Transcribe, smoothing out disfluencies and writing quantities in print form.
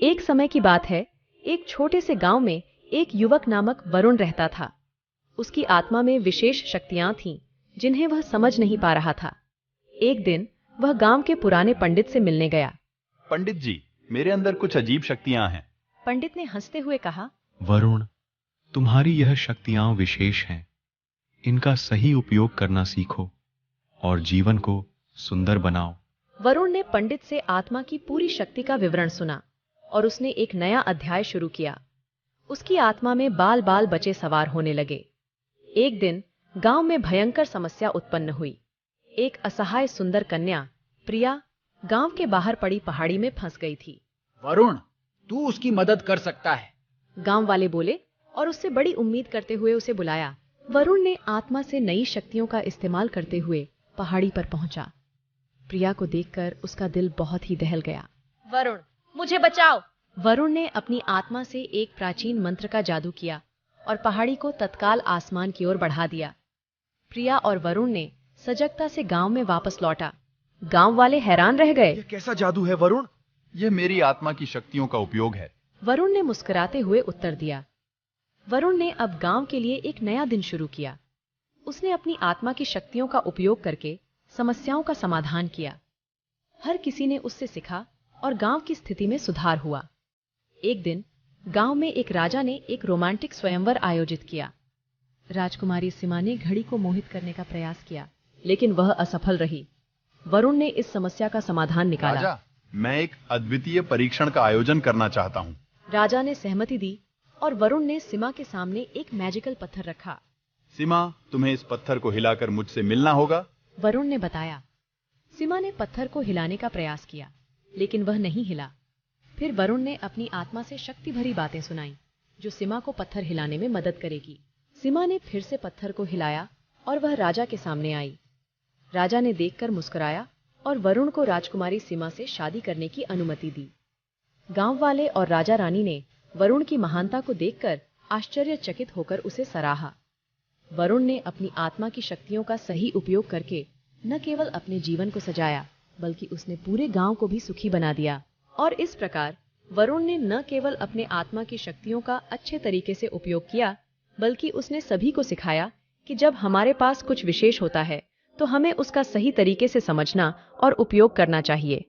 एक समय की बात है, एक छोटे से गांव में एक युवक नामक वरुण रहता था। उसकी आत्मा में विशेष शक्तियां थीं, जिन्हें वह समझ नहीं पा रहा था। एक दिन वह गांव के पुराने पंडित से मिलने गया। पंडित जी, मेरे अंदर कुछ अजीब शक्तियां हैं। पंडित ने हंसते हुए कहा, वरुण, तुम्हारी यह शक्तियां विशेष हैं। इनका सही उपयोग करना सीखो और जीवन को सुंदर बनाओ। वरुण ने पंडित से आत्मा की पूरी शक्ति का विवरण सुना और उसने एक नया अध्याय शुरू किया। उसकी आत्मा में बाल बाल बच्चे सवार होने लगे। एक दिन गांव में भयंकर समस्या उत्पन्न हुई। एक असहाय सुंदर कन्या, प्रिया, गांव के बाहर पड़ी पहाड़ी में फंस गई थी। वरुण, तू उसकी मदद कर सकता है। गांव वाले बोले और उससे बड़ी उम्मीद करते हुए उसे बुलाया। वरुण ने आत्मा से नई शक्तियों का इस्तेमाल करते हुए पहाड़ी पर पहुंचा। प्रिया को देखकर उसका दिल बहुत ही दहल गया। वरुण, मुझे बचाओ! वरुण ने अपनी आत्मा से एक प्राचीन मंत्र का जादू किया और पहाड़ी को तत्काल आसमान की ओर बढ़ा दिया। प्रिया और वरुण ने सजगता से गांव में वापस लौटा। गांव वाले हैरान रह गए। यह कैसा जादू है वरुण? यह मेरी आत्मा की शक्तियों का उपयोग है। वरुण ने मुस्कुराते हुए उत्तर दिया। वरुण ने अब गांव के लिए एक नया दिन शुरू किया। उसने अपनी आत्मा की शक्तियों का उपयोग करके समस्याओं का समाधान किया। हर किसी ने उससे सीखा और गांव की स्थिति में सुधार हुआ। एक दिन गांव में एक राजा ने एक रोमांटिक स्वयंवर आयोजित किया। राजकुमारी सीमा ने घड़ी को मोहित करने का प्रयास किया, लेकिन वह असफल रही। वरुण ने इस समस्या का समाधान निकाला। राजा, मैं एक अद्वितीय परीक्षण का आयोजन करना चाहता हूँ। राजा ने सहमति दी और वरुण ने सीमा के सामने एक मैजिकल पत्थर रखा। सीमा, तुम्हें इस पत्थर को हिलाकर मुझसे मिलना होगा। वरुण ने बताया। सीमा ने पत्थर को हिलाने का प्रयास किया, लेकिन वह नहीं हिला। फिर वरुण ने अपनी आत्मा से शक्ति भरी बातें सुनाई, जो सीमा को पत्थर हिलाने में मदद करेगी। सीमा ने फिर से पत्थर को हिलाया और वह राजा के सामने आई। राजा ने देखकर मुस्कुराया और वरुण को राजकुमारी सीमा से शादी करने की अनुमति दी। गांव वाले और राजा रानी ने वरुण की महानता को देखकर आश्चर्यचकित होकर उसे सराहा। वरुण ने अपनी आत्मा की शक्तियों का सही उपयोग करके न केवल अपने जीवन को सजाया, बल्कि उसने पूरे गांव को भी सुखी बना दिया। और इस प्रकार वरुण ने न केवल अपने आत्मा की शक्तियों का अच्छे तरीके से उपयोग किया, बल्कि उसने सभी को सिखाया कि जब हमारे पास कुछ विशेष होता है तो हमें उसका सही तरीके से समझना और उपयोग करना चाहिए।